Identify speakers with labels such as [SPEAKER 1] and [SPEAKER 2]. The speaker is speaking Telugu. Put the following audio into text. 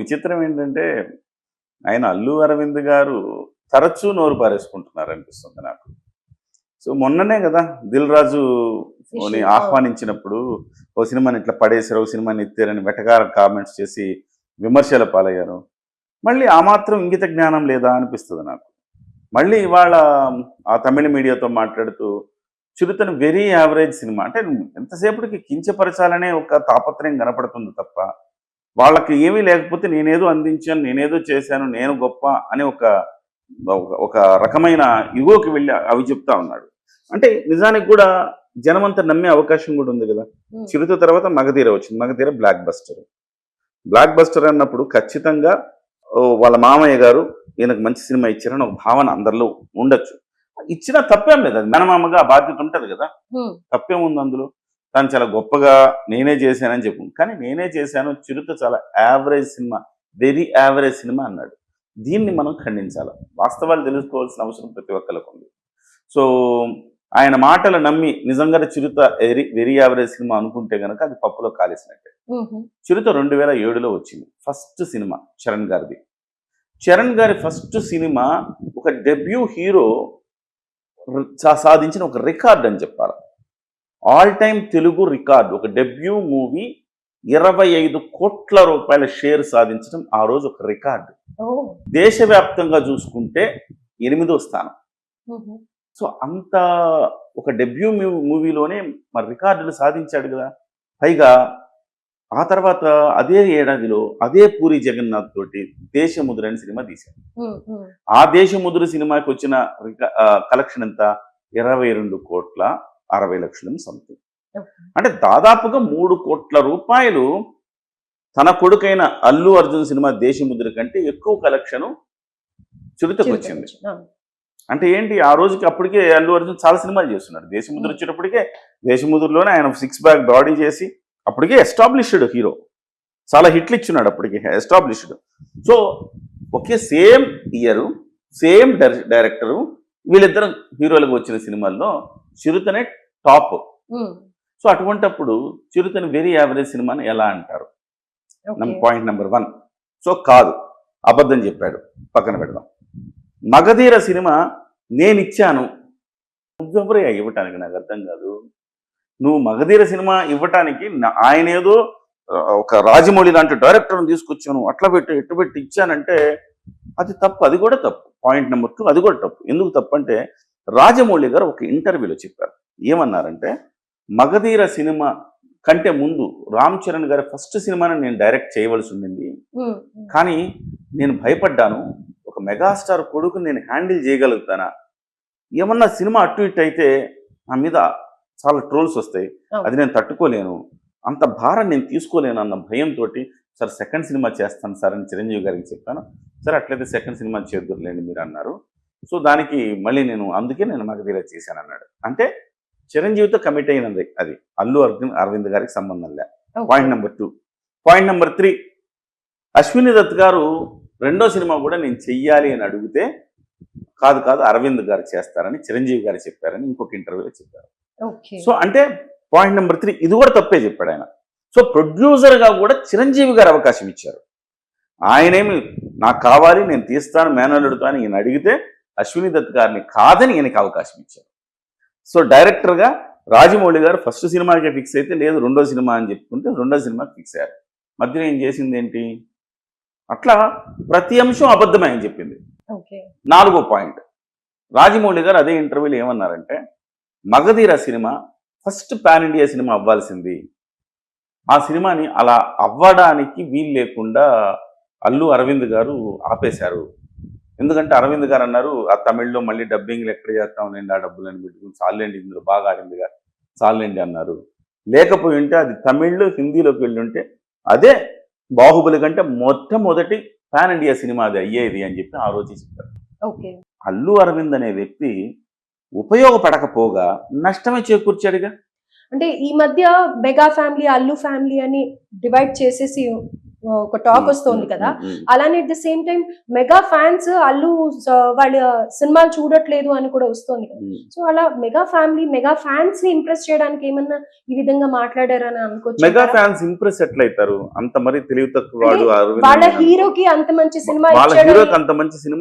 [SPEAKER 1] విచిత్రం ఏంటంటే, ఆయన అల్లు అరవింద్ గారు తరచూ నోరు పారేసుకుంటున్నారనిపిస్తుంది నాకు. సో, మొన్ననే గదా! 'దిల్ రాజు'ని
[SPEAKER 2] ఇష్యూ.
[SPEAKER 1] ఆహ్వానించినప్పుడు, ఓ సినిమాని ఇట్లా పడేసారు, ఓ సినిమాని ఎత్తారని వెటకార కామెంట్స్ చేసి విమర్శల పాలయ్యారు. మళ్ళీ ఆ మాత్రం ఇంగిత జ్ఞానం లేదా అనిపిస్తది నాకు. మళ్ళీ ఇవాళ ఆ తమిళ మీడియాతో మాట్లాడుతూ 'చిరుత'ని వెరీ యావరేజ్ సినిమా అంటే ఎంతసేపటికి కించపరచాలనే ఒక తాపత్రయం కనపడుతుంది తప్ప, వాళ్ళకి ఏమీ లేకపోతే నేనేదో అందించాను, నేనేదో చేశాను, నేను గొప్ప అనే ఒక ఒక ఒక రకమైన ఇగోకి వెళ్ళి అవి చెప్తా ఉన్నాడు. అంటే నిజానికి కూడా జనమంతా నమ్మే అవకాశం కూడా ఉంది కదా.
[SPEAKER 2] హ్మ్.
[SPEAKER 1] 'చిరుత' తర్వాత 'మగధీర' వచ్చింది. 'Magadheera' block buster. Block buster అన్నప్పుడు ఖచ్చితంగా వాళ్ళ మామయ్య గారు ఈయనకు మంచి సినిమా ఇచ్చారని ఒక భావన అందరిలో ఉండొచ్చు. ఇచ్చినా తప్పేం లేదు. అది మేనమామగా ఆ బాధ్యత ఉంటది కదా.
[SPEAKER 2] హ్మ్.
[SPEAKER 1] తప్పేముంది అందులో? తను చాలా గొప్పగా నేనే చేశానని చెప్పు. కానీ నేనే చేశాను, 'చిరుత' చాలా average cinema, very average cinema అన్నాడు. దీన్ని మనం ఖండించాలి. వాస్తవాలు తెలుసుకోవాల్సిన అవసరం ప్రతి ఒక్కరికి ఉంది. సో, ఆయన మాటలు నమ్మి నిజంగానే 'చిరుత' వెరీ యావరేజ్ సినిమా అనుకుంటే గనక అది పప్పులో కాలేసినట్టే.
[SPEAKER 2] హుహు.
[SPEAKER 1] 'చిరుత' 2007లో వచ్చింది. ఫస్ట్ సినిమా చరణ్ గారిది. చరణ్ గారి ఫస్ట్ సినిమా ఒక డెబ్యూ హీరో సాధించిన ఒక రికార్డ్ అని చెప్పాలి. All time Telugu record. ఒక డెబ్యూ మూవీ 25 కోట్ల రూపాయల షేర్ సాధించడం ఆ రోజు ఒక రికార్డు.
[SPEAKER 2] ఓహ్!
[SPEAKER 1] దేశవ్యాప్తంగా చూసుకుంటే 8వ స్థానం.
[SPEAKER 2] హుహు.
[SPEAKER 1] సో, అంత ఒక డెబ్యూ మూవీలోనే మరి రికార్డులు సాధించాడు కదా. పైగా ఆ తర్వాత అదే ఏడాదిలో అదే పూరి జగన్నాథ్ తోటి 'దేశముద్ర' అనే సినిమా తీశాడు.
[SPEAKER 2] హ్మ్. హ్మ్.
[SPEAKER 1] ఆ 'దేశముద్ర' సినిమాకి వచ్చిన కలెక్షన్ ఎంత? 22,60,00,000 సంథింగ్.
[SPEAKER 2] ఓకే.
[SPEAKER 1] అంటే దాదాపుగా 3 కోట్ల రూపాయలు తన కొడుకైన అల్లు అర్జున్ సినిమా 'దేశముద్ర' కంటే ఎక్కువ కలెక్షను 'చిరుత'కి
[SPEAKER 2] చిరుత
[SPEAKER 1] వచ్చింది.
[SPEAKER 2] నుంచి. ఆ!
[SPEAKER 1] అంటే ఏంటి ఆ రోజుకి అప్పటికే అల్లు అర్జున్ చాలా సినిమాలు చేస్తున్నాడు. 'దేశముద్ర' వచ్చేటప్పటికే 6 ఆయన 6 ప్యాక్ బాడీ చేసి అప్పటికే ఎస్టాబ్లిష్డ్ హీరో. చాలా హిట్లు ఇచ్చున్నాడు అప్పటికి, ఎస్టాబ్లిష్డ్. సో, ఒకే సేమ్ ఇయర్, సేమ్ డైరెక్టరు, వీళ్ళిద్దరు హీరోలకు వచ్చిన సినిమాల్లో 'చిరుత'నే టాప్.
[SPEAKER 2] హ్మ్.
[SPEAKER 1] సో, అటువంటప్పుడు 'చిరుత'ని వెరీ యావరేజ్ సినిమా అని ఎలా అంటారు?
[SPEAKER 2] ఓకే.
[SPEAKER 1] Point number 1. సో, కాదు, అబద్ధం చెప్పాడు, పక్కన పెడదాం. 'మగధీర' సినిమా నేనిచ్చాను. నువ్వెవరయ్యా ఇవ్వటానికి? నాకు అర్థం కాదు. నువ్వు 'మగధీర' సినిమా ఇవ్వటానికి ఆయన ఏదో ఒక రాజమౌళి లాంటి డైరెక్టర్ని తీసుకొచ్చాను, అట్లా పెట్టి ఇట్టు పెట్టి ఇచ్చానంటే అది తప్పు. అది కూడా తప్పు. పాయింట్ నెంబర్ 2, అది కూడా తప్పు. ఎందుకు తప్పు అంటే, రాజమౌళి గారు ఒక ఇంటర్వ్యూలో చెప్పారు. ఏమన్నారంటే, 'మగధీర' సినిమా కంటే ముందు రామ్ చరణ్ గారి ఫస్ట్ సినిమాని నేను డైరెక్ట్ చేయవలసి ఉండింది.
[SPEAKER 2] హ్మ్. హ్మ్.
[SPEAKER 1] కానీ నేను భయపడ్డాను. ఒక మెగాస్టార్ కొడుకుని నేను హ్యాండిల్ చేయగలుగుతానా? ఏమన్నా సినిమా అటు ఇటు అయితే నా మీద చాలా ట్రోల్స్ వస్తాయి.
[SPEAKER 2] అవును.
[SPEAKER 1] అది నేను తట్టుకోలేను. అంత భారం నేను తీసుకోలేను అన్న భయంతోటి, సార్ సెకండ్ సినిమా చేస్తాను సార్ అని చిరంజీవి గారికి చెప్పాను. సరే అట్లయితే సెకండ్ సినిమా చేద్దురులేండి మీరు అన్నారు. సో, దానికి మళ్ళీ అందుకే నేను 'మగధీర' చేశానన్నాడు. అంటే చిరంజీవితో కమిట్ అయినది అది. అల్లు అరవింద్ గారికి సంబంధం లే.
[SPEAKER 2] Okay.
[SPEAKER 1] Point number 2. Point number 3, Ashwini Dutt గారు రెండో సినిమా కూడా నేను చెయ్యాలి అని అడిగితే, కాదు కాదు అరవింద్ గారు చేస్తారని చిరంజీవి గారు చెప్పారని ఇంకొక ఇంటర్వ్యూలో చెప్పారు.
[SPEAKER 2] ఓకే.
[SPEAKER 1] సో, అంటే పాయింట్ నెంబర్ 3 ఇది కూడా తప్పే చెప్పాడు ఆయన. సో, ప్రొడ్యూసర్గా కూడా చిరంజీవి గారు అవకాశం ఇచ్చారు. ఆయనేమి నాకు కావాలి, నేను తీస్తాను, మేనల్లుడుతో అని ఈయన అడిగితే అశ్విని దత్ గారిని కాదని ఈయనకి అవకాశం ఇచ్చారు. సో, డైరెక్టర్గా రాజమౌళి గారు ఫస్ట్ సినిమాకే ఫిక్స్ అయితే, లేదు రెండో సినిమా అని చెప్పుకుంటే రెండో సినిమాకి ఫిక్స్ అయ్యారు. మధ్యలో ఏం చేసింది ఏంటి? అట్లా ప్రతి అంశం అబద్ధమే అని చెప్పింది.
[SPEAKER 2] ఓకే.
[SPEAKER 1] 4వ పాయింట్, రాజమౌళి గారు అదే ఇంటర్వ్యూలో ఏమన్నారంటే, 'Magadheera' cinema first pan India cinema అవ్వాల్సింది. ఆ సినిమాని అలా అవ్వడానికి వీలు లేకుండా అల్లు అరవింద్ గారు ఆపేశారు. ఎందుకంటే అరవింద్ గారు అన్నారు, ఆ తమిళ్లో మళ్ళీ డబ్బింగ్లు ఎక్కడ చేస్తాంలేండి, ఆ డబ్బులని పెట్టుకుని చాలండి, ఇందులో బాగా ఆడిందిగా చాలండి అన్నారు. లేకపోయి ఉంటే అది తమిళ్లో హిందీలోకి వెళ్ళి ఉంటే అదే 'బాహుబలి' కంటే మొట్టమొదటి పాన్ ఇండియా సినిమా అది అయ్యేది అని చెప్పి ఆ రోజే చెప్పారు.
[SPEAKER 2] ఓకే.
[SPEAKER 1] అల్లు అరవింద్ అనే వ్యక్తి ఉపయోగపడకపోగా నష్టమే చేకూర్చాడుగా.
[SPEAKER 2] అంటే ఈ మధ్య మెగా ఫ్యామిలీ, అల్లు ఫ్యామిలీ అని డివైడ్ చేసేసి ఒక టాక్ వస్తుంది కదా. అలానే at the same time mega fans Allu వాళ్ళ సినిమాలు చూడట్లేదు అని కూడా వస్తుంది కదా. సో అలా మెగా ఫ్యామిలీ మెగా ఫ్యాన్స్ ని ఇంప్రెస్ చేయడానికి ఏమన్నా ఈ విధంగా మాట్లాడారని అనుకోవచ్చు.
[SPEAKER 1] మెగా ఫ్యాన్స్ ఇంప్రెస్ ఎట్లయితారు? అంత మరి తెలివి తక్కువ వాడు
[SPEAKER 2] వాళ్ళ హీరోకి అంత మంచి సినిమా
[SPEAKER 1] వాళ్ళ
[SPEAKER 2] ఇచ్చాడని
[SPEAKER 1] హీరోకి అంత మంచి సినిమా